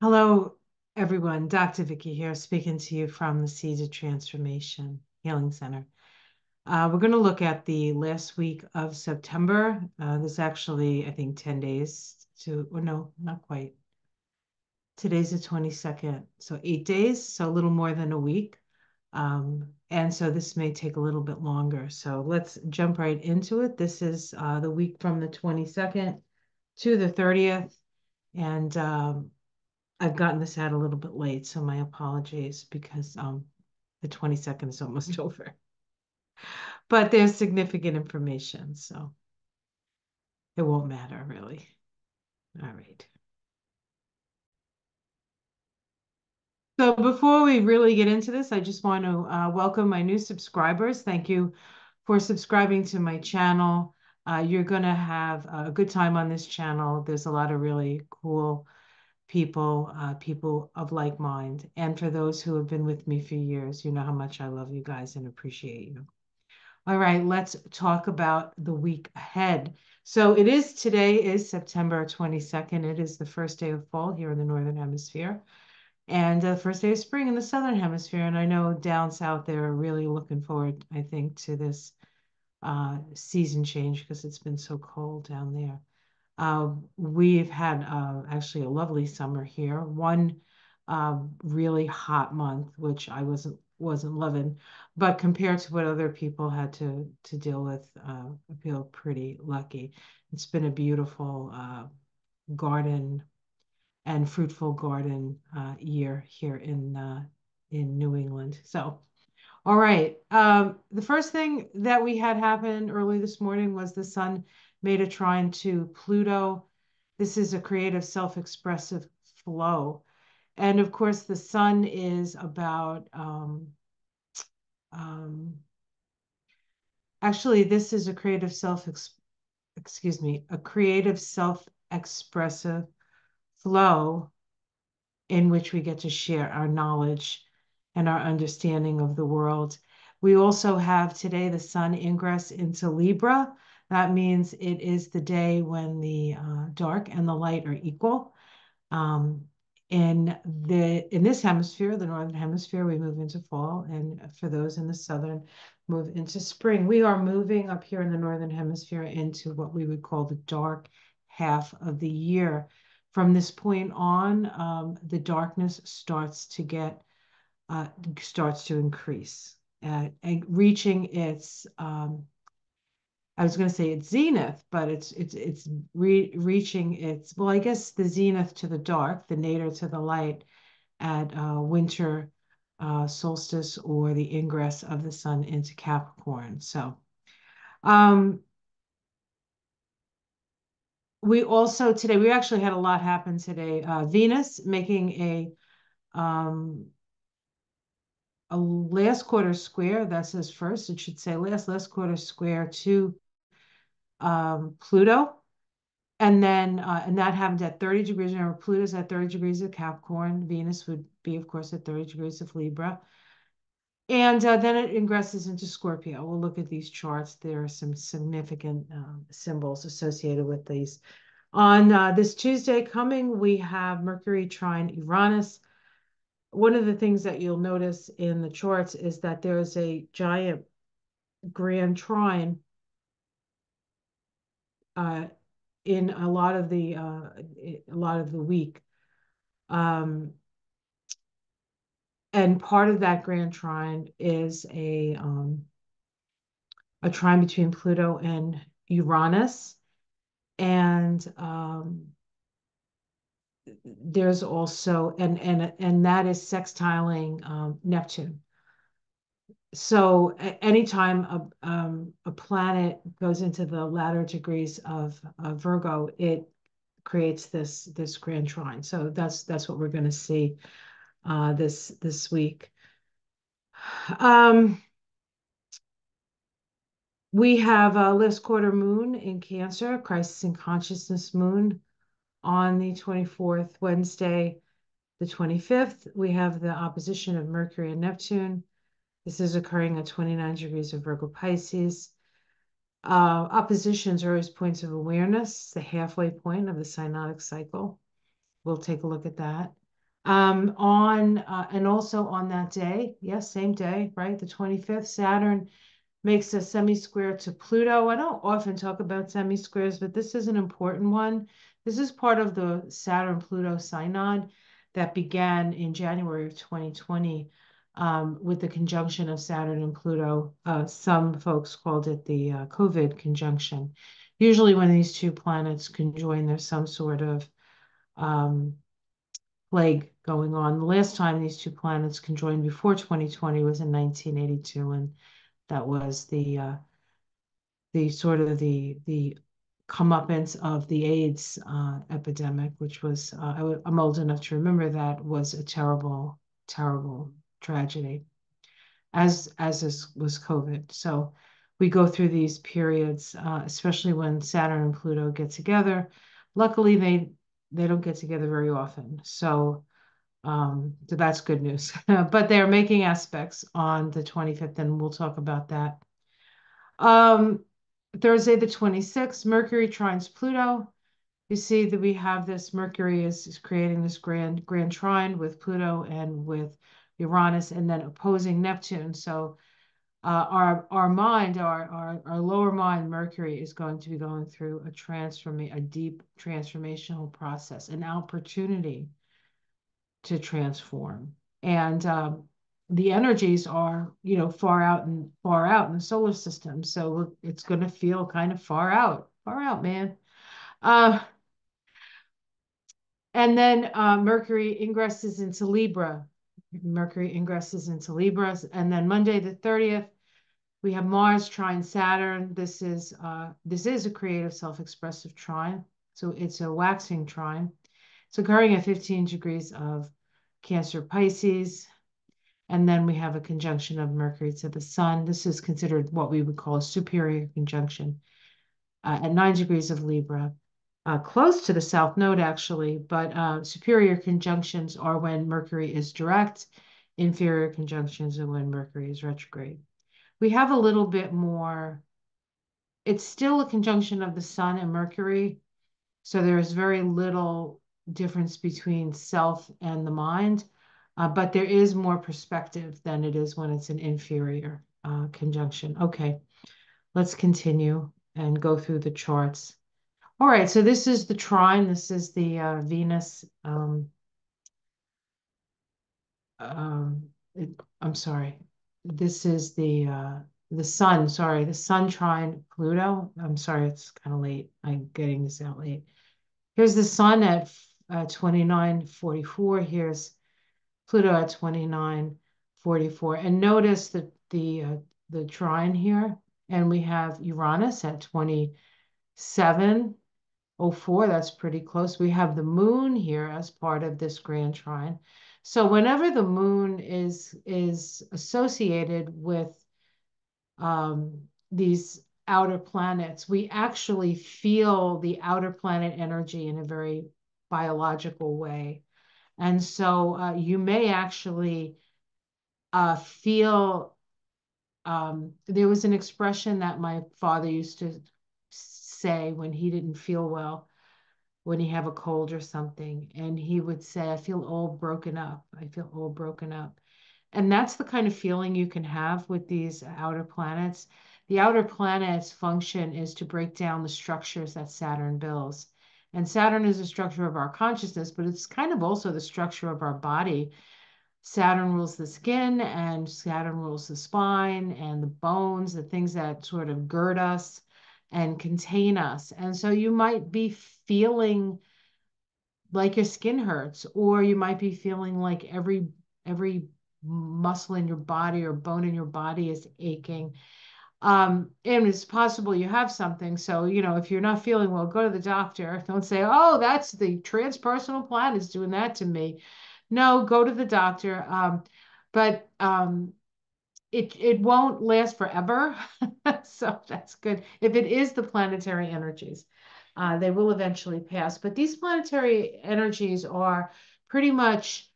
Hello, everyone. Dr. Vicky here, speaking to you from the Seeds of Transformation Healing Center. We're going to look at the last week of September. There's actually, I think, 10 days or no, not quite. Today's the 22nd, so 8 days, so a little more than a week. And so this may take a little bit longer. So let's jump right into it. This is the week from the 22nd to the 30th. And I've gotten this out a little bit late, so my apologies because the 22nd is almost over. But there's significant information, so it won't matter really. All right. So before we really get into this, I just want to welcome my new subscribers. Thank you for subscribing to my channel. You're going to have a good time on this channel. There's a lot of really cool people of like mind. And for those who have been with me for years, you know how much I love you guys and appreciate you. All right, let's talk about the week ahead. So today is September 22nd. It is the first day of fall here in the Northern Hemisphere and the first day of spring in the Southern Hemisphere. And I know down south they're really looking forward, I think, to this season change because it's been so cold down there. We've had actually a lovely summer here. One really hot month, which I wasn't loving, but compared to what other people had to deal with, I feel pretty lucky. It's been a beautiful garden and fruitful garden year here in New England. So. All right. The first thing that we had happen early this morning was the sun made a trine to Pluto. This is a creative, self-expressive flow. And of course, the sun is about, actually, this is a creative a creative, self-expressive flow in which we get to share our knowledge and our understanding of the world. We also have today the sun ingress into Libra. That means it is the day when the dark and the light are equal. Um, in this hemisphere, the northern hemisphere, we move into fall, and for those in the southern, move into spring. We are moving up here in the northern hemisphere into what we would call the dark half of the year. From this point on, the darkness starts to increase, and reaching its I was going to say it's zenith, but it's reaching its, well, I guess the zenith to the dark, the nadir to the light at winter solstice or the ingress of the sun into Capricorn. So um, we also today we actually had a lot happen today. Venus making um, a last quarter square. That says first. It should say last quarter square to Pluto. And that happened at 30 degrees. Remember, Pluto's at 30 degrees of Capricorn. Venus would be, of course, at 30 degrees of Libra. And then it ingresses into Scorpio. We'll look at these charts. There are some significant symbols associated with these. On this Tuesday coming, we have Mercury trine Uranus. One of the things that you'll notice in the charts is that there is a giant grand trine uh, in a lot of the week. Um, and part of that grand trine is a trine between Pluto and Uranus. And there's also and that is sextiling Neptune. So anytime a planet goes into the latter degrees of Virgo, it creates this grand trine. So that's what we're going to see this week. Um, we have a last quarter moon in Cancer, Crisis in Consciousness moon on the 24th, Wednesday, the 25th. We have the opposition of Mercury and Neptune. This is occurring at 29 degrees of Virgo Pisces. Oppositions are always points of awareness, the halfway point of the synodic cycle. We'll take a look at that. And also on that day, yes, same day, right? The 25th, Saturn makes a semi-square to Pluto. I don't often talk about semi-squares, but this is an important one. This is part of the Saturn-Pluto synod that began in January of 2020 with the conjunction of Saturn and Pluto. Some folks called it the COVID conjunction. Usually when these two planets conjoin, there's some sort of um, plague going on. The last time these two planets conjoined before 2020 was in 1982, and that was the sort of the comeuppance of the AIDS epidemic, which was I'm old enough to remember that was a terrible, terrible tragedy, as this was COVID. So we go through these periods, especially when Saturn and Pluto get together. Luckily, they don't get together very often. So that's good news. But they're making aspects on the 25th, and we'll talk about that. Um, Thursday, the 26th, Mercury trines Pluto. You see that we have this Mercury is creating this grand trine with Pluto and with Uranus, and then opposing Neptune. So our mind, our lower mind, Mercury, is going to be going through a deep transformational process, an opportunity to transform. And the energies are, far out in the solar system. So it's going to feel kind of far out, man. Uh, and then Mercury ingresses into Libra. Mercury ingresses into Libra. And then Monday the 30th, we have Mars trine Saturn. This is a creative, self-expressive trine. So it's a waxing trine. It's occurring at 15 degrees of Cancer Pisces. And then we have a conjunction of Mercury to the Sun. This is considered what we would call a superior conjunction at 9 degrees of Libra, close to the South Node, actually. But superior conjunctions are when Mercury is direct, inferior conjunctions are when Mercury is retrograde. We have a little bit more, it's still a conjunction of the Sun and Mercury. So there's very little difference between self and the mind, but there is more perspective than it is when it's an inferior conjunction. Okay, let's continue and go through the charts. All right, so this is the trine. This is the Venus. I'm sorry. This is the Sun. Sorry, the Sun trine Pluto. I'm sorry, it's kind of late. I'm getting this out late. Here's the Sun at 29:44. Here's Pluto at 29:44. And notice that the trine here, and we have Uranus at 27:04. That's pretty close. We have the moon here as part of this grand trine. So whenever the moon is associated with these outer planets, we actually feel the outer planet energy in a very biological way. And so you may actually feel, there was an expression that my father used to say when he didn't feel well, when he have a cold or something, and he would say, I feel all broken up. I feel all broken up. And that's the kind of feeling you can have with these outer planets. The outer planets' function is to break down the structures that Saturn builds. And Saturn is the structure of our consciousness, but it's kind of also the structure of our body. Saturn rules the skin, and Saturn rules the spine and the bones, the things that sort of gird us and contain us. And so you might be feeling like your skin hurts, or you might be feeling like every muscle in your body or bone in your body is aching. And it's possible you have something. So, if you're not feeling well, go to the doctor. Don't say, oh, that's the transpersonal planet is doing that to me. No, go to the doctor. But it won't last forever. So that's good. If it is the planetary energies, they will eventually pass. But these planetary energies are pretty much,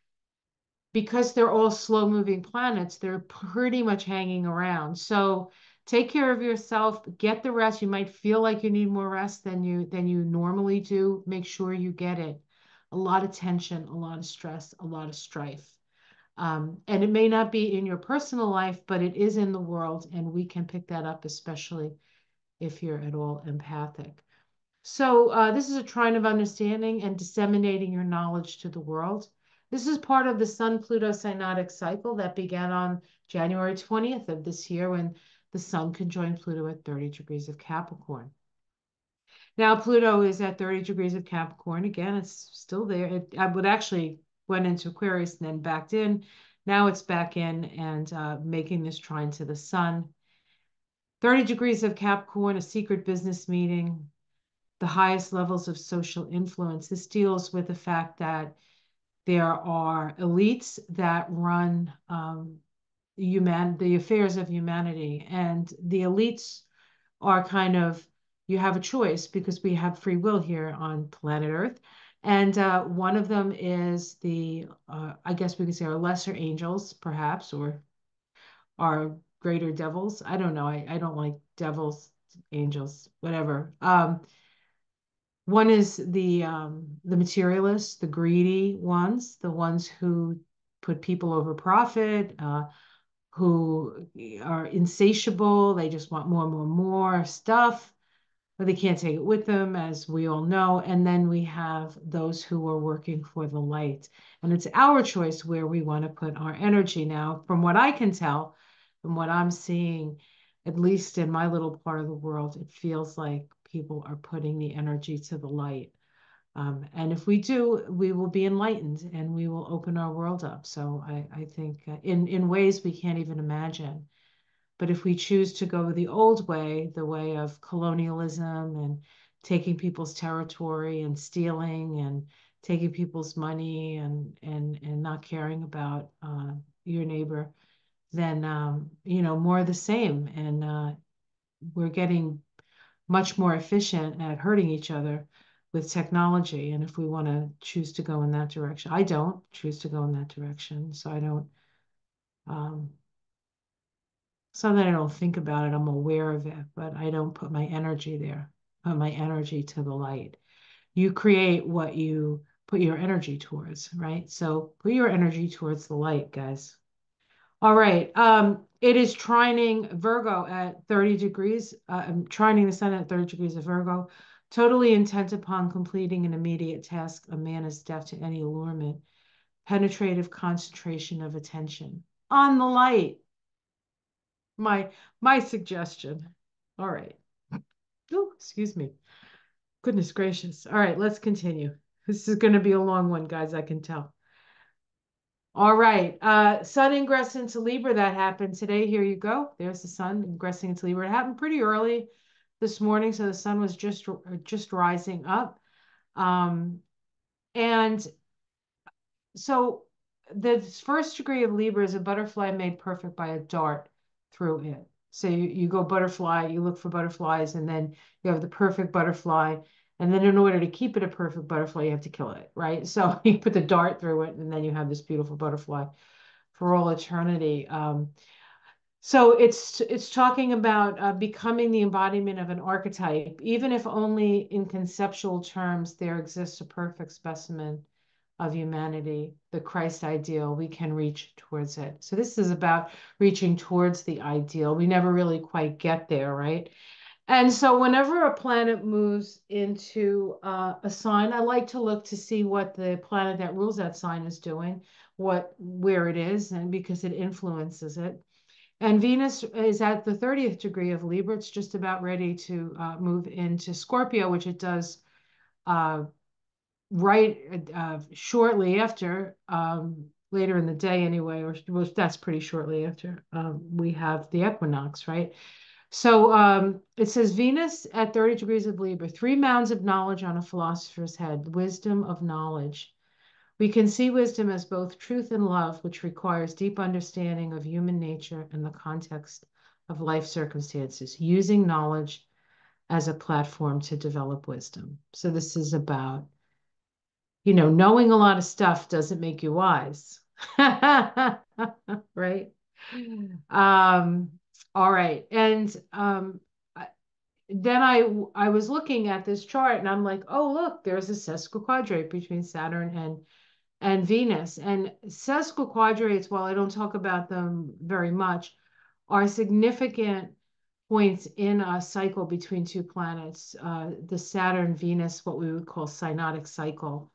because they're all slow moving planets, they're pretty much hanging around. So take care of yourself, get the rest. You might feel like you need more rest than you normally do. Make sure you get it. a lot of tension, a lot of stress, a lot of strife. And it may not be in your personal life, but it is in the world, and we can pick that up, especially if you're at all empathic. So, this is a trine of understanding and disseminating your knowledge to the world. This is part of the Sun Pluto synodic cycle that began on January 20th of this year when the Sun conjoined Pluto at 30 degrees of Capricorn. Now, Pluto is at 30 degrees of Capricorn. Again, it's still there. I would actually went into Aquarius and then backed in. Now it's back in and making this trine to the Sun. 30 degrees of Capricorn, a secret business meeting, the highest levels of social influence. This deals with the fact that there are elites that run the affairs of humanity, and the elites are kind of, you have a choice because we have free will here on planet Earth. And one of them is I guess we could say, our lesser angels, perhaps, or our greater devils. I don't know. I don't like devils, angels, whatever. One is the materialists, the greedy ones, the ones who put people over profit, who are insatiable. They just want more, more, more stuff, but they can't take it with them, as we all know. And then we have those who are working for the light. And it's our choice where we want to put our energy. Now, from what I can tell, from what I'm seeing, at least in my little part of the world, it feels like people are putting the energy to the light. And if we do, we will be enlightened and we will open our world up. So I think in ways we can't even imagine. But if we choose to go the old way, the way of colonialism and taking people's territory and stealing and taking people's money and not caring about your neighbor, then more of the same. And we're getting much more efficient at hurting each other with technology. And if we want to choose to go in that direction, I don't choose to go in that direction. So I don't, um, something I don't think about it. I'm aware of it, but I don't put my energy there, put my energy to the light. You create what you put your energy towards, right? So put your energy towards the light, guys. All right. It is trining Virgo at 30 degrees. I'm trining the sun at 30 degrees of Virgo. Totally intent upon completing an immediate task. A man is deaf to any allurement. Penetrative concentration of attention on the light. My suggestion. All right. Oh, excuse me. Goodness gracious. All right, let's continue. This is going to be a long one, guys, I can tell. All right. Sun ingress into Libra, that happened today. Here you go. There's the sun ingressing into Libra. It happened pretty early this morning, so the sun was just rising up. Um, and so the first degree of Libra is a butterfly made perfect by a dart through it. So you go butterfly, you look for butterflies, and then you have the perfect butterfly. And then in order to keep it a perfect butterfly, you have to kill it, right? So you put the dart through it, and then you have this beautiful butterfly for all eternity. So it's talking about becoming the embodiment of an archetype, even if only in conceptual terms there exists a perfect specimen of humanity, the Christ ideal. We can reach towards it. So this is about reaching towards the ideal. We never really quite get there, right? And so whenever a planet moves into a sign, I like to look to see what the planet that rules that sign is doing, where it is, and because it influences it. And Venus is at the 30th degree of Libra. It's just about ready to move into Scorpio, which it does uh, right shortly after, later in the day anyway, or well, that's pretty shortly after we have the equinox, right? So it says Venus at 30 degrees of Libra, three mounds of knowledge on a philosopher's head, wisdom of knowledge. We can see wisdom as both truth and love, which requires deep understanding of human nature and the context of life circumstances, using knowledge as a platform to develop wisdom. So this is about, knowing a lot of stuff doesn't make you wise. Right? All right. And then I was looking at this chart and I'm like, oh, look, there's a sesquiquadrate between Saturn and Venus. And sesquiquadrates, while I don't talk about them very much, are significant points in a cycle between two planets. The Saturn Venus, what we would call synodic cycle,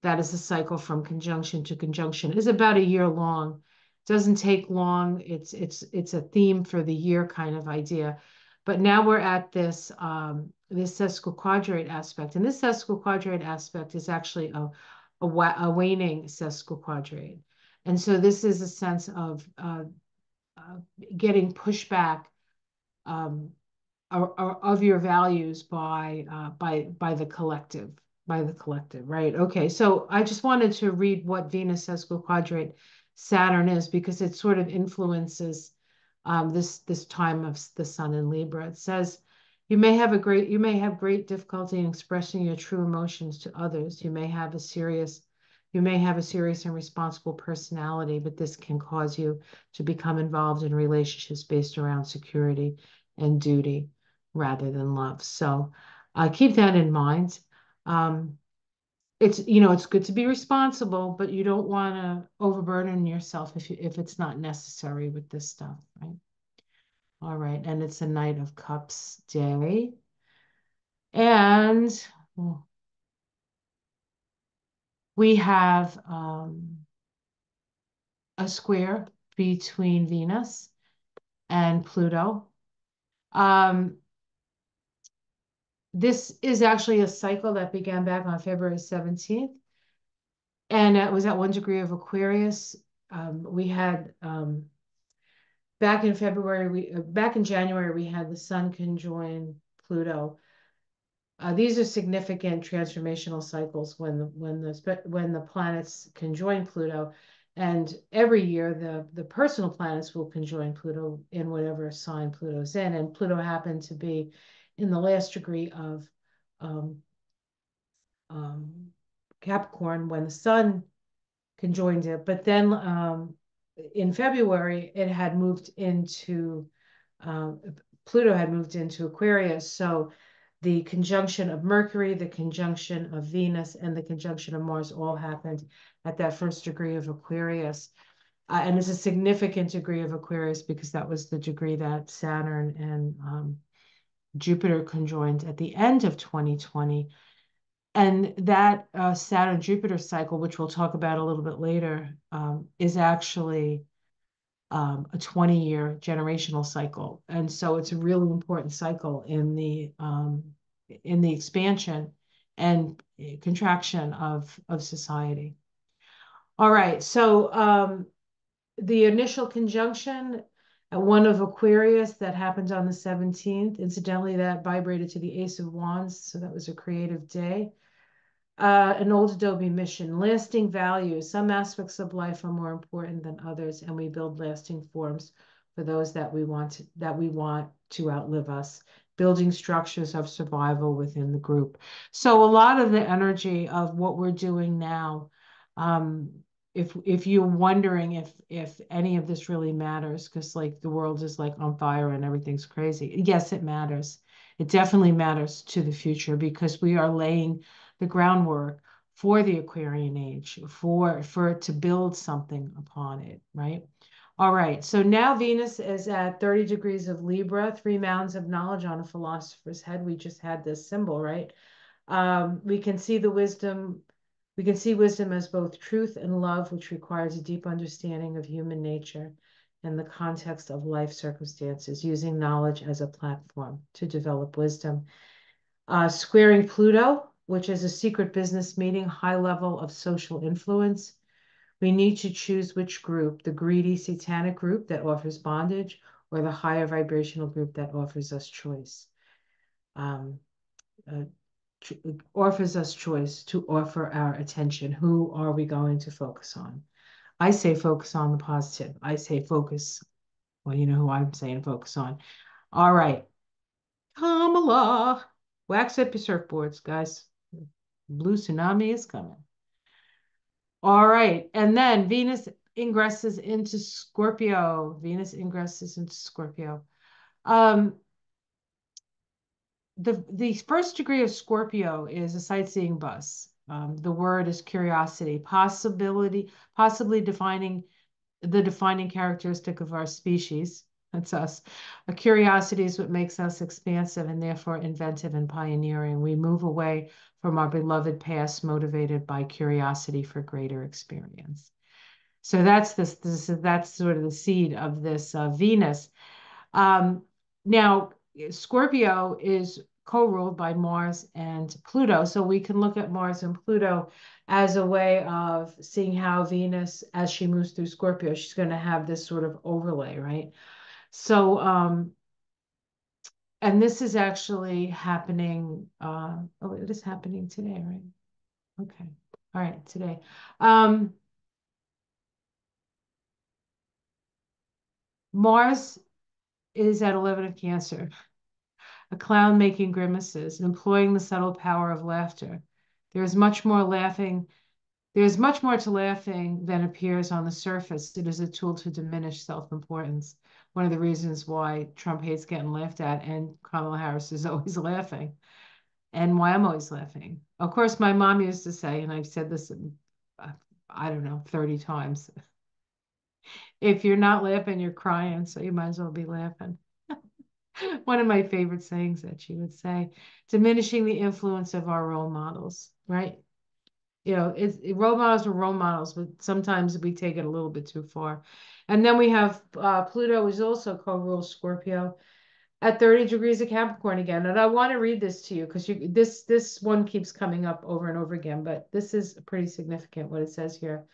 that is a cycle from conjunction to conjunction, is about a year long. Doesn't take long. It's a theme for the year kind of idea. But now we're at this sesquiquadrate aspect, and this sesquiquadrate aspect is actually a waning sesquiquadrate, and so this is a sense of uh, getting pushback um, of your values by the collective, right? Okay, so I just wanted to read what Venus sesquiquadrate Saturn is because it sort of influences this time of the Sun in Libra. It says you may have great difficulty in expressing your true emotions to others. You may have a serious and responsible personality, but this can cause you to become involved in relationships based around security and duty rather than love. So keep that in mind. Um, it's good to be responsible, but you don't want to overburden yourself if it's not necessary with this stuff, right? All right, and it's a Knight of Cups day, and well, we have a square between Venus and Pluto. Um, this is actually a cycle that began back on February 17th. And it was at 1 degree of Aquarius. We had back in January, we had the Sun conjoin Pluto. These are significant transformational cycles when the planets conjoin Pluto, and every year the personal planets will conjoin Pluto in whatever sign Pluto's in, and Pluto happened to be in the last degree of um, um, Capricorn when the Sun conjoined it. But then in February, it had moved into uh, Pluto had moved into Aquarius. So the conjunction of Mercury, the conjunction of Venus, and the conjunction of Mars all happened at that 1st degree of Aquarius. And it's a significant degree of Aquarius because that was the degree that Saturn and Jupiter conjoined at the end of 2020. And that Saturn Jupiter cycle, which we'll talk about a little bit later, is actually a 20-year generational cycle. And so it's a really important cycle in the expansion and contraction of society. All right, so the initial conjunction at one of Aquarius that happened on the 17th, incidentally, that vibrated to the Ace of Wands, so that was a creative day. An old Adobe mission, lasting values. Some aspects of life are more important than others, and we build lasting forms for those that we want to outlive us, building structures of survival within the group. So a lot of the energy of what we're doing now, um, if you're wondering if any of this really matters, because like the world is like on fire and everything's crazy. Yes, it matters. It definitely matters to the future because we are laying the groundwork for the Aquarian age, for it to build something upon it, right? All right, so now Venus is at 30 degrees of Libra, 3 mountains of knowledge on a philosopher's head. We just had this symbol, right? We can see wisdom as both truth and love, which requires a deep understanding of human nature and the context of life circumstances, using knowledge as a platform to develop wisdom. Squaring Pluto, which is a secret business meeting, high level of social influence. We need to choose which group, the greedy satanic group that offers bondage or the higher vibrational group that offers us choice. Um, uh, Offers us choice to offer our attention. Who are we going to focus on? I say focus on the positive. I say focus. Well, you know who I'm saying focus on. All right. Kamala. Wax up your surfboards, guys. Blue tsunami is coming. All right. And then Venus ingresses into Scorpio. Venus ingresses into Scorpio. Um, The first degree of Scorpio is a sightseeing bus. The word is curiosity, possibly defining the defining characteristic of our species. That's us. A curiosity is what makes us expansive and therefore inventive and pioneering. We move away from our beloved past, motivated by curiosity for greater experience. So that's sort of the seed of this Venus. Um, Now, Scorpio is co-ruled by Mars and Pluto. So we can look at Mars and Pluto as a way of seeing how Venus, as she moves through Scorpio, she's going to have this sort of overlay, right? So, and this is actually happening. Oh, it is happening today, right? Okay. All right, today. Um, Mars is at 11 of Cancer, a clown making grimaces, employing the subtle power of laughter. There is much more laughing. There is much more to laughing than appears on the surface. It is a tool to diminish self-importance. One of the reasons why Trump hates getting laughed at and Kamala Harris is always laughing, and why I'm always laughing. Of course, my mom used to say, and I've said this, uh, I don't know, 30 times, if you're not laughing, you're crying, so you might as well be laughing. One of my favorite sayings that she would say, diminishing the influence of our role models, right? Role models are role models, but sometimes we take it a little bit too far. And then we have Pluto is also co-rules Scorpio at 30 degrees of Capricorn again. And I want to read this to you because this one keeps coming up over and over again, but this is pretty significant what it says here.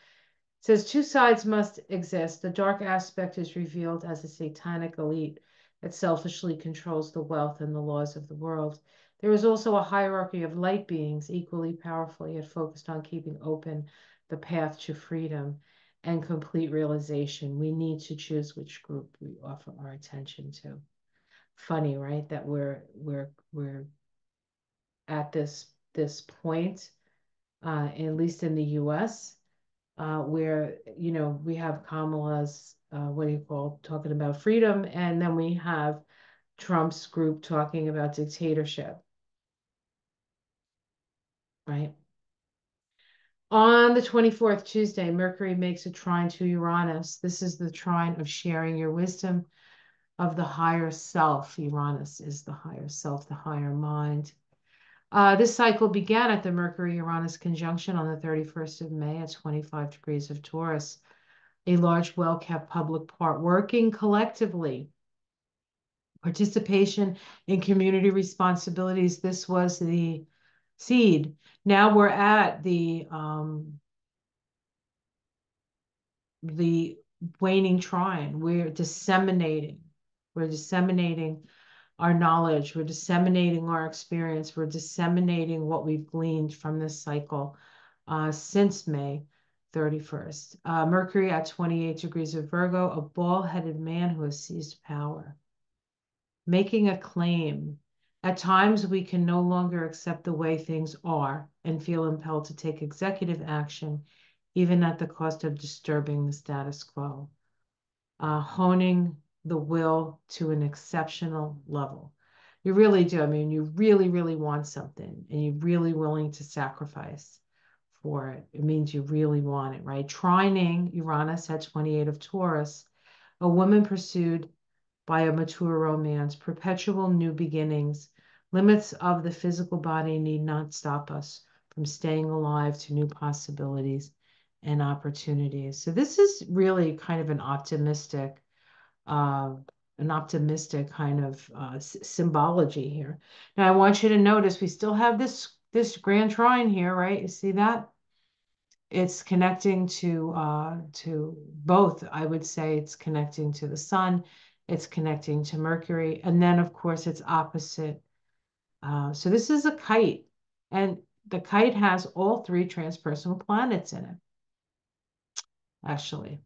It says two sides must exist. The dark aspect is revealed as a satanic elite that selfishly controls the wealth and the laws of the world. There is also a hierarchy of light beings, equally powerful yet focused on keeping open the path to freedom and complete realization. We need to choose which group we offer our attention to. Funny, right? That we're at this point, at least in the U.S., where we have Kamala's what do you call talking about freedom, and then we have Trump's group talking about dictatorship, right? On the 24th, Tuesday, Mercury makes a trine to Uranus. This is the trine of sharing your wisdom of the higher self. Uranus is the higher self, the higher mind. This cycle began at the Mercury-Uranus conjunction on the 31st of May at 25 degrees of Taurus. A large, well-kept public part working collectively. Participation in community responsibilities. This was the seed. Now we're at the waning trine. We're disseminating our knowledge. We're disseminating our experience. We're disseminating what we've gleaned from this cycle since May 31st. Mercury at 28 degrees of Virgo, a bald-headed man who has seized power, making a claim. At times, we can no longer accept the way things are and feel impelled to take executive action, even at the cost of disturbing the status quo, honing the will to an exceptional level. You really do. I mean, you really, really want something and you're really willing to sacrifice for it. It means you really want it, right? Trining Uranus at 28 of Taurus, a woman pursued by a mature romance, perpetual new beginnings. Limits of the physical body need not stop us from staying alive to new possibilities and opportunities. So this is really kind of uh, an optimistic kind of symbology here. Now I want you to notice we still have this grand trine here, right? You see that? It's connecting to both. I would say it's connecting to the sun, it's connecting to Mercury, and then of course it's opposite. So this is a kite, and the kite has all three transpersonal planets in it, actually.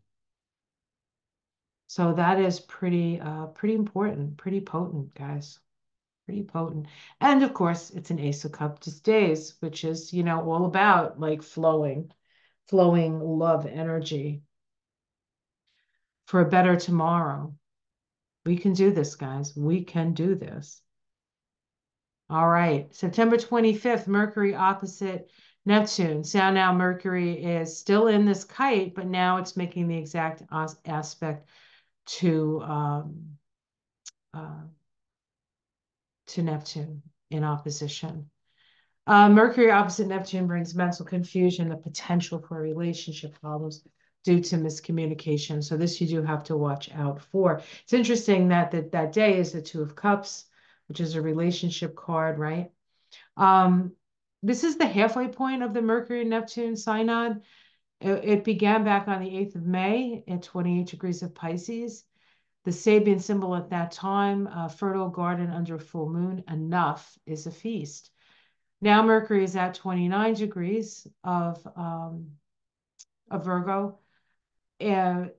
So that is pretty important, pretty potent, guys. Pretty potent. And of course, it's an Ace of Cups days, which is, all about like flowing love energy for a better tomorrow. We can do this, guys. We can do this. All right. September 25th, Mercury opposite Neptune. So now Mercury is still in this kite, but now it's making the exact aspect to uh, to Neptune in opposition. Mercury opposite Neptune brings mental confusion, the potential for relationship problems due to miscommunication. So this you do have to watch out for. It's interesting that that day is the Two of Cups, which is a relationship card, right? Um, this is the halfway point of the Mercury Neptune synod. It began back on the 8th of May at 28 degrees of Pisces. The Sabian symbol at that time, a fertile garden under a full moon, enough is a feast. Now Mercury is at 29 degrees of Virgo, and,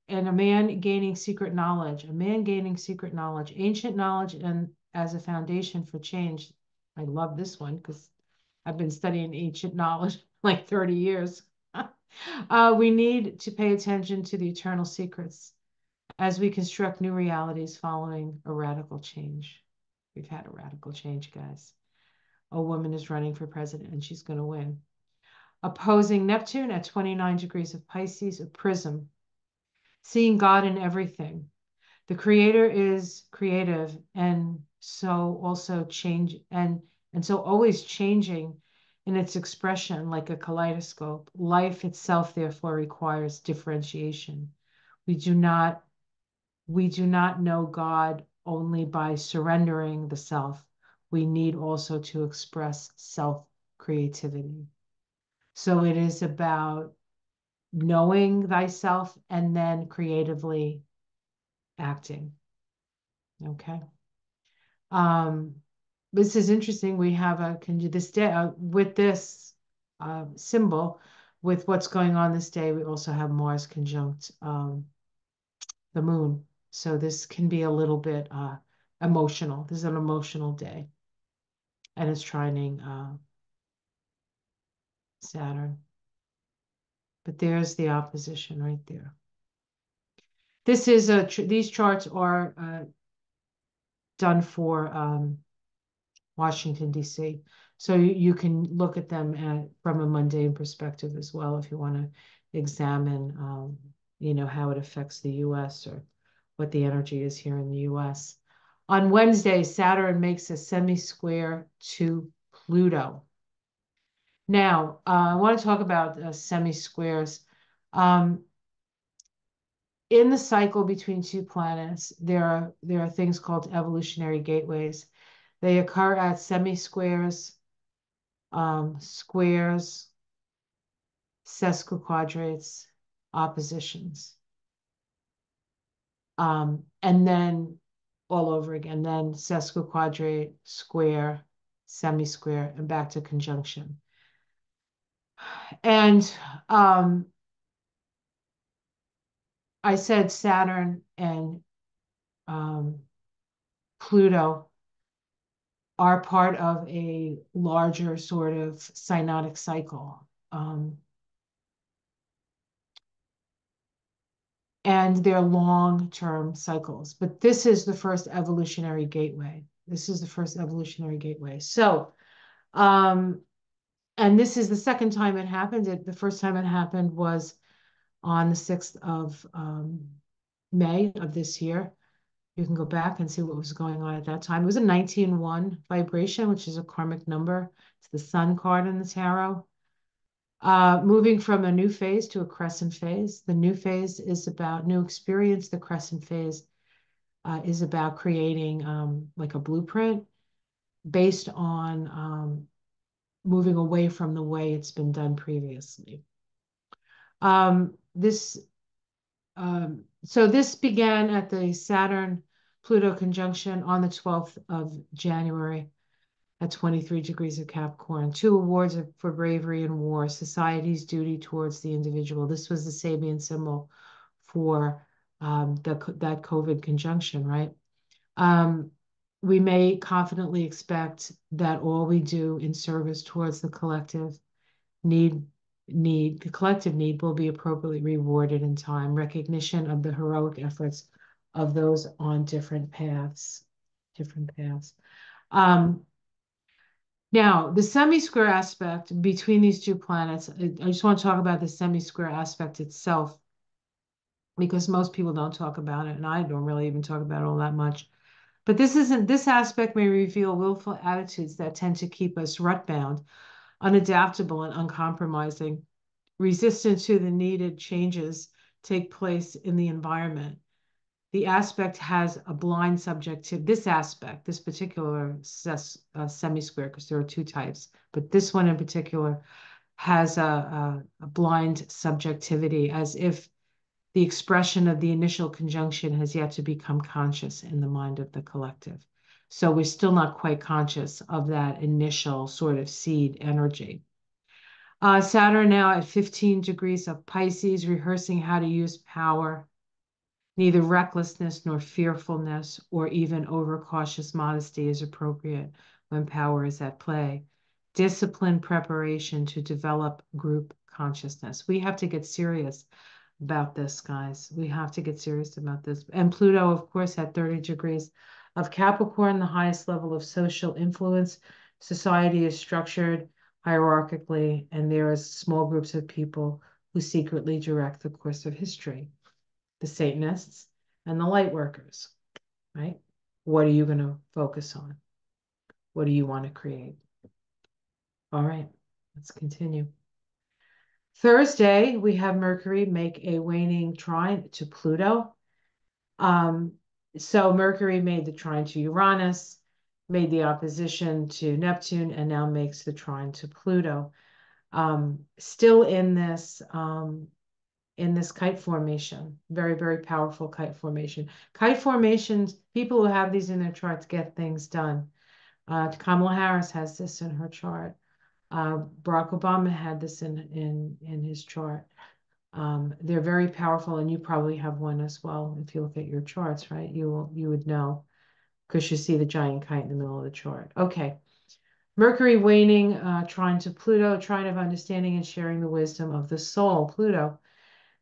and a man gaining secret knowledge, ancient knowledge, and as a foundation for change. I love this one because I've been studying ancient knowledge like 30 years. We need to pay attention to the eternal secrets as we construct new realities following a radical change. We've had a radical change, guys. A woman is running for president and she's going to win. Opposing Neptune at 29 degrees of Pisces, a prism, seeing God in everything. The creator is creative and so also change and so always changing in its expression like a kaleidoscope. Life itself therefore requires differentiation. We do not we do not know God only by surrendering the self. We need also to express self creativity. So it is about knowing thyself and then creatively acting. Okay. Um, this is interesting. We have a can you this day with this symbol with what's going on this day. We also have Mars conjunct the moon. So this can be a little bit emotional. This is an emotional day, and it's trining Saturn. But there's the opposition right there. This is these charts are done for Washington, D.C. So you can look at them from a mundane perspective as well if you want to examine, how it affects the U.S. or what the energy is here in the U.S. On Wednesday, Saturn makes a semi-square to Pluto. Now, I want to talk about semi-squares. Um, in the cycle between two planets, there are things called evolutionary gateways. They occur at semi-squares, squares, sesquiquadrates, oppositions, and then all over again. Then sesquiquadrate, square, semi-square, and back to conjunction. And I said Saturn and um, Pluto are part of a larger sort of synodic cycle. And they're long-term cycles. But this is the first evolutionary gateway. This is the first evolutionary gateway. So, and this is the second time it happened. The first time it happened was on the 6th of May of this year. You can go back and see what was going on at that time. It was a 19-1 vibration, which is a karmic number. It's the sun card in the tarot. Moving from a new phase to a crescent phase. The new phase is about new experience. The crescent phase is about creating like a blueprint based on moving away from the way it's been done previously. This So this began at the Saturn-Pluto conjunction on the 12th of January at 23 degrees of Capricorn. 2 awards for bravery in war, society's duty towards the individual. This was the Sabian symbol for that COVID conjunction, right? We may confidently expect that all we do in service towards the collective the collective need will be appropriately rewarded in time. Recognition of the heroic efforts of those on different paths. Now, the semi-square aspect between these two planets, I just want to talk about the semi-square aspect itself because most people don't talk about it, and I don't really even talk about it all that much. But this aspect may reveal willful attitudes that tend to keep us rut-bound, unadaptable, and uncompromising, resistant to the needed changes take place in the environment. The aspect has a blind subjectivity. This aspect, this particular semi-square, because there are two types, but this one in particular has a blind subjectivity, as if the expression of the initial conjunction has yet to become conscious in the mind of the collective. So we're still not quite conscious of that initial sort of seed energy. Saturn now at 15 degrees of Pisces, rehearsing how to use power. Neither recklessness nor fearfulness or even overcautious modesty is appropriate when power is at play. Disciplined preparation to develop group consciousness. We have to get serious about this, guys. We have to get serious about this. And Pluto, of course, at 30 degrees of Capricorn, the highest level of social influence. Society is structured hierarchically, and there are small groups of people who secretly direct the course of history, the Satanists and the light workers, right? What are you going to focus on? What do you want to create? All right, let's continue. Thursday, we have Mercury make a waning trine to Pluto. Um, so Mercury made the trine to Uranus, made the opposition to Neptune, and now makes the trine to Pluto. Still in this kite formation, very, very powerful kite formation. Kite formations, people who have these in their charts get things done. Kamala Harris has this in her chart. Barack Obama had this in his chart. They're very powerful, and you probably have one as well. If you look at your charts, right? You would know because you see the giant kite in the middle of the chart. Okay. Mercury waning, trine to Pluto, trine of understanding and sharing the wisdom of the soul, Pluto.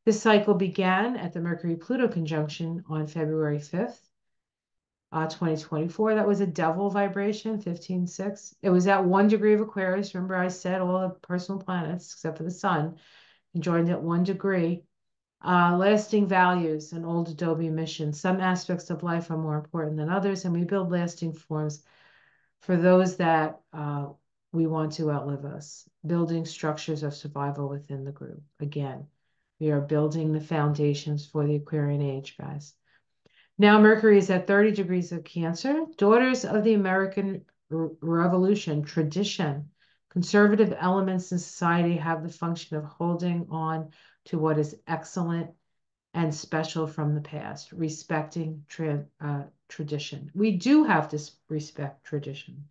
This cycle began at the Mercury-Pluto conjunction on February 5th, 2024. That was a devil vibration, 15.6. It was at 1 degree of Aquarius. Remember, I said all the personal planets, except for the sun, joined at 1 degree. Lasting values, an old Adobe mission. Some aspects of life are more important than others, and we build lasting forms for those that we want to outlive us. Building structures of survival within the group. Again, we are building the foundations for the Aquarian age, guys. Now Mercury is at 30 degrees of Cancer. Daughters of the American Revolution, tradition. Conservative elements in society have the function of holding on to what is excellent and special from the past, respecting tradition. We do have to respect tradition.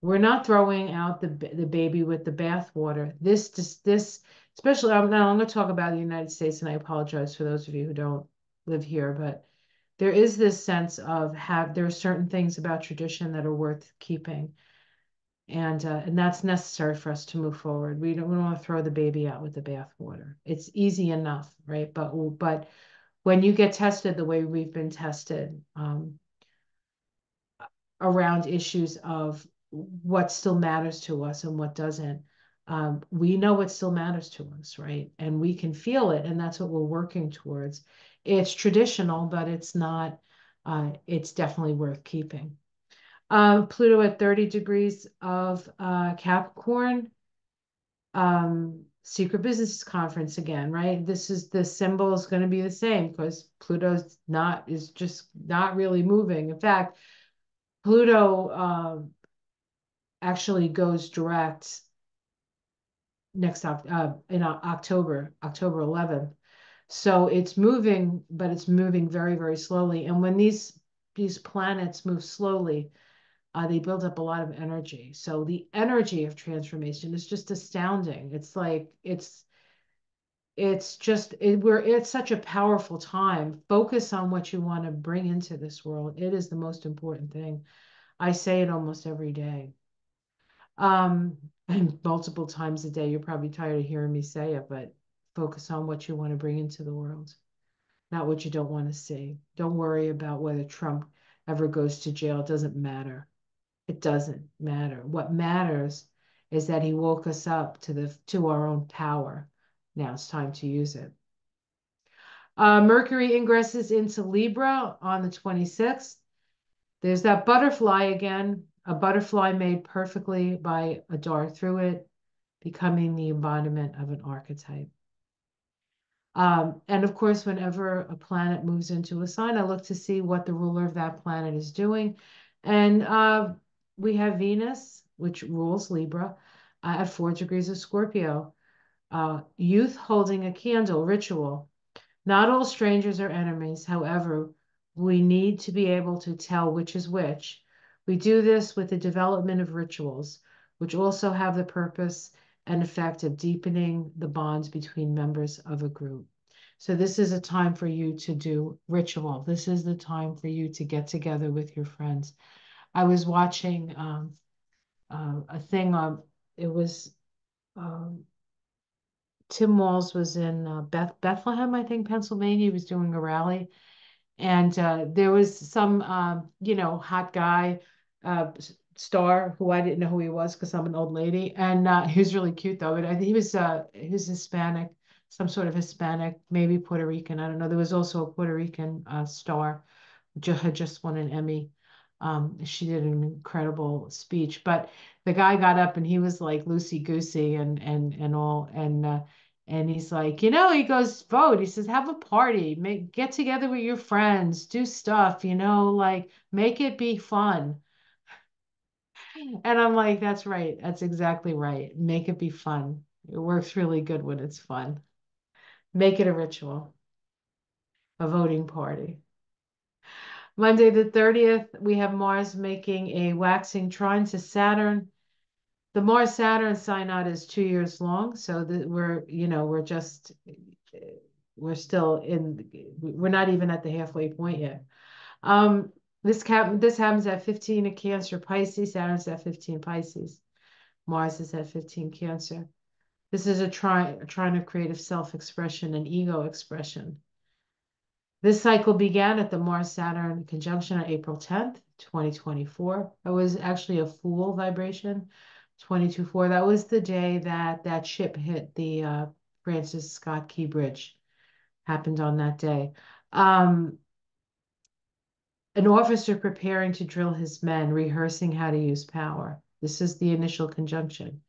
We're not throwing out the baby with the bathwater. This, especially, now I'm going to talk about the United States, and I apologize for those of you who don't live here, but there is this sense of there are certain things about tradition that are worth keeping, and that's necessary for us to move forward. We don't want to throw the baby out with the bathwater. It's easy enough, right? But when you get tested the way we've been tested, around issues of what still matters to us and what doesn't. We know what still matters to us, right? And we can feel it, and that's what we're working towards. It's traditional, but it's not, it's definitely worth keeping. Pluto at 30 degrees of Capricorn, Secret Business Conference again, right? The symbol is going to be the same because is just not really moving. In fact, Pluto actually goes direct in October 11th. So it's moving, but it's moving very, very slowly. And when these planets move slowly, they build up a lot of energy. So the energy of transformation is just astounding. It's like it's such a powerful time. Focus on what you want to bring into this world. It is the most important thing. I say it almost every day. And multiple times a day. You're probably tired of hearing me say it, but focus on what you want to bring into the world, not what you don't want to see. Don't worry about whether Trump ever goes to jail. It doesn't matter. It doesn't matter. What matters is that he woke us up to our own power. Now it's time to use it. Mercury ingresses into Libra on the 26th. There's that butterfly again, a butterfly made perfectly by a dart through it, becoming the embodiment of an archetype. And of course, whenever a planet moves into a sign, I look to see what the ruler of that planet is doing. And we have Venus, which rules Libra, at 4 degrees of Scorpio. Youth holding a candle, ritual. Not all strangers are enemies. However, we need to be able to tell which is which. We do this with the development of rituals, which also have the purpose and effect of deepening the bonds between members of a group. So this is a time for you to do ritual. This is the time for you to get together with your friends. I was watching a thing on, it was um, Tim Walz was in Bethlehem, I think, Pennsylvania. He was doing a rally, and there was some, hot guy, star who I didn't know who he was because I'm an old lady, and he was really cute though. But he was Hispanic, some sort of Hispanic, maybe Puerto Rican. I don't know. There was also a Puerto Rican star had just won an Emmy. She did an incredible speech, but the guy got up and he was like loosey goosey and all, and he's like, he goes, vote. He says, have a party, get together with your friends, do stuff, like make it be fun. And I'm like, that's right. That's exactly right. Make it be fun. It works really good when it's fun. Make it a ritual, a voting party. Monday the 30th, we have Mars making a waxing trine to Saturn. The Mars Saturn synod is 2 years long, so we're still we're not even at the halfway point yet. This happens at 15 of Cancer Pisces. Saturn's at 15 Pisces. Mars is at 15 Cancer. This is a trine of creative self-expression and ego expression. This cycle began at the Mars-Saturn conjunction on April 10th, 2024. It was actually a Fool vibration, 22-4. That was the day that ship hit the Francis Scott Key Bridge. Happened on that day. An officer preparing to drill his men, rehearsing how to use power. This is the initial conjunction.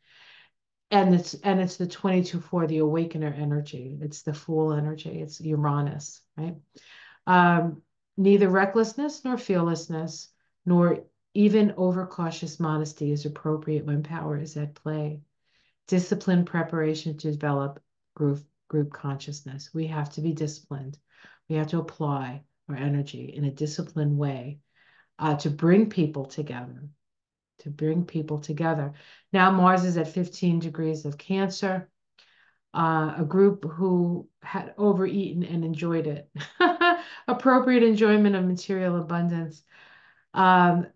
And it's the 22-4, the awakener energy. It's the Fool energy. It's Uranus, right? Neither recklessness nor fearlessness, nor even overcautious modesty is appropriate when power is at play. Disciplined preparation to develop group consciousness. We have to be disciplined. We have to apply our energy in a disciplined way to bring people together. To bring people together. Now Mars is at 15 degrees of Cancer. A group who had overeaten and enjoyed it. Appropriate enjoyment of material abundance. Um,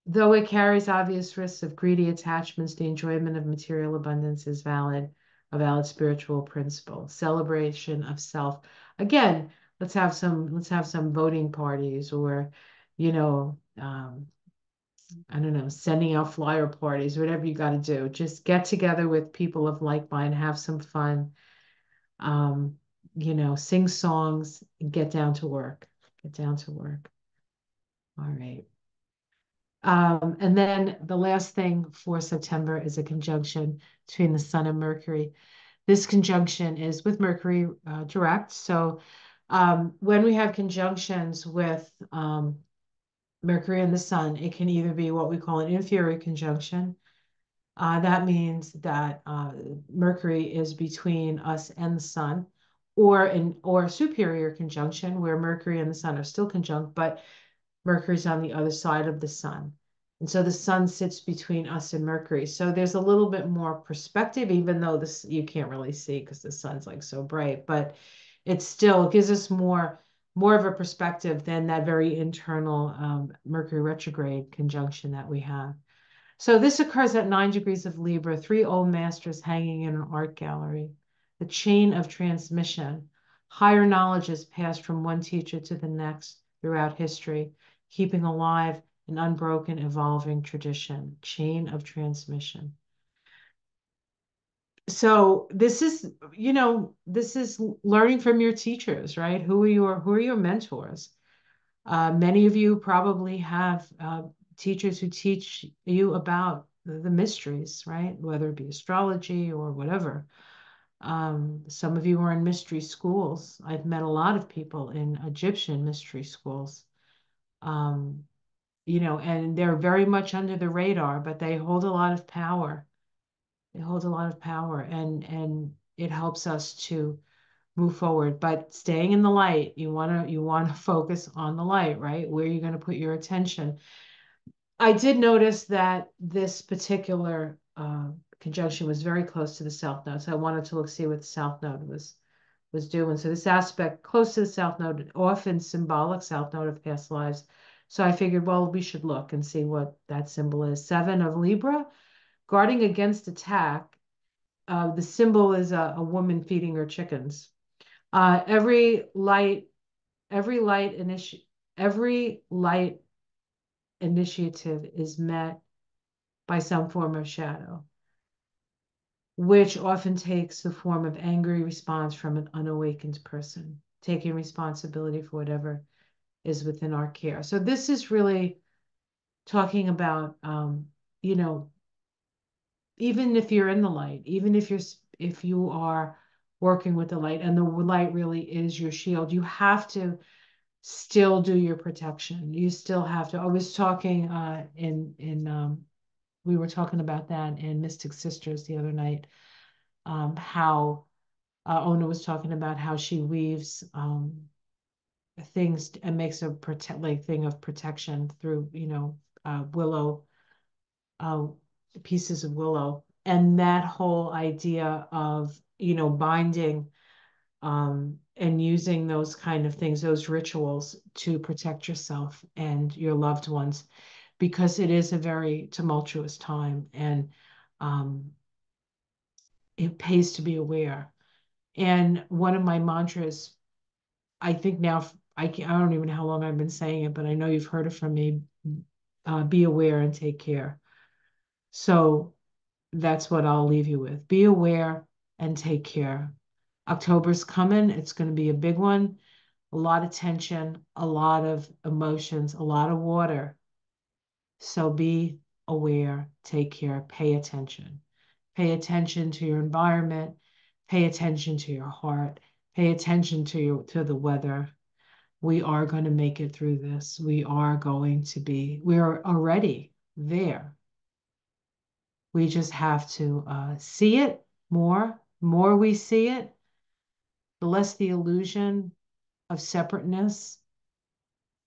though it carries obvious risks of greedy attachments, the enjoyment of material abundance is a valid spiritual principle. Celebration of self. Again, let's have some voting parties or, you know, I don't know, sending out flyer parties, whatever you got to do. Just get together with people of like mind, have some fun, um, sing songs, and get down to work. Get down to work. All right. And then the last thing for September is a conjunction between the Sun and Mercury. This conjunction is with Mercury direct. So when we have conjunctions with Mercury and the Sun, it can either be what we call an inferior conjunction. That means that Mercury is between us and the Sun, or superior conjunction where Mercury and the Sun are still conjunct, but Mercury's on the other side of the Sun. And so the Sun sits between us and Mercury. So there's a little bit more perspective, even though this you can't really see because the Sun's like so bright, but it still gives us more of a perspective than that very internal Mercury retrograde conjunction that we have. So this occurs at 9 degrees of Libra, three old masters hanging in an art gallery. The chain of transmission. Higher knowledge is passed from one teacher to the next throughout history, keeping alive an unbroken, evolving tradition, chain of transmission. So this is learning from your teachers, right? Who are your mentors? Many of you probably have teachers who teach you about the mysteries, right? Whether it be astrology or whatever. Some of you are in mystery schools. I've met a lot of people in Egyptian mystery schools. Um, and they're very much under the radar, but they hold a lot of power. They hold a lot of power, and it helps us to move forward. But staying in the light, you wanna focus on the light, right? Where you're going to put your attention. I did notice that this particular conjunction was very close to the South Node, so I wanted to look see what the South Node was doing. So this aspect close to the South Node, often symbolic South Node of past lives. So I figured, well, we should look and see what that symbol is. Seven of Libra, guarding against attack. The symbol is a woman feeding her chickens. Uh, every light, every light every light initiative is met by some form of shadow, which often takes the form of angry response from an unawakened person, taking responsibility for whatever is within our care. So this is really talking about, you know, even if you're in the light, even if you are working with the light, and the light really is your shield, you have to still do your protection. You still have to. I was talking in we were talking about that in Mystic Sisters the other night. How Ona was talking about how she weaves things and makes a thing of protection through willow uh, pieces of willow, and that whole idea of binding and using those kind of things, those rituals to protect yourself and your loved ones, because it is a very tumultuous time, and um, it pays to be aware. And one of my mantras, I think now, I don't even know how long I've been saying it, but I know you've heard it from me. Be aware and take care. So that's what I'll leave you with. Be aware and take care. October's coming. It's going to be a big one. A lot of tension, a lot of emotions, a lot of water. So be aware, take care, pay attention. Pay attention to your environment, pay attention to your heart, pay attention to the weather. We are going to make it through this. We are already there. We just have to see it more. More we see it, the less the illusion of separateness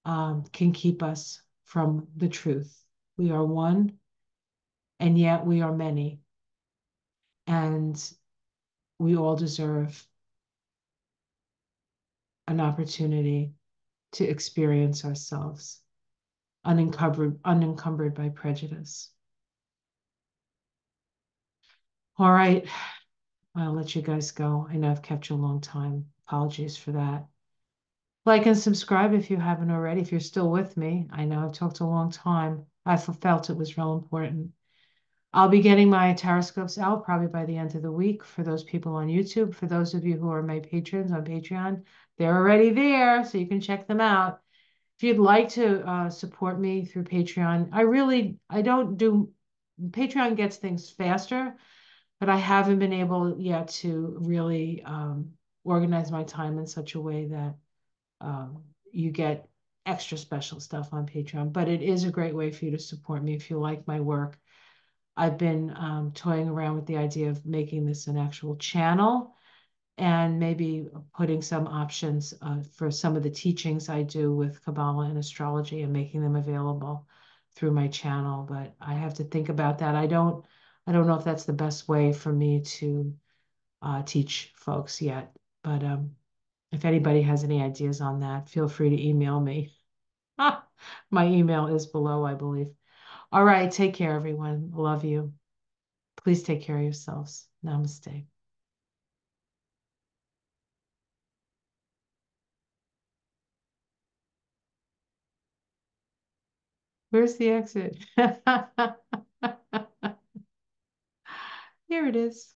can keep us from the truth. We are one, and yet we are many. And we all deserve an opportunity to experience ourselves unencumbered by prejudice. All right, I'll let you guys go. I know I've kept you a long time. Apologies for that. Like and subscribe if you haven't already, if you're still with me. I know I've talked a long time. I felt it was real important. I'll be getting my Taroscopes out probably by the end of the week for those people on YouTube. For those of you who are my patrons on Patreon, they're already there, so you can check them out. If you'd like to support me through Patreon, I don't do, Patreon gets things faster, but I haven't been able yet to really organize my time in such a way that you get extra special stuff on Patreon. But it is a great way for you to support me if you like my work. I've been toying around with the idea of making this an actual channel and maybe putting some options for some of the teachings I do with Kabbalah and astrology and making them available through my channel. But I have to think about that. I don't know if that's the best way for me to teach folks yet. But if anybody has any ideas on that, feel free to email me. My email is below, I believe. All right, take care, everyone. Love you. Please take care of yourselves. Namaste. Where's the exit? Here it is.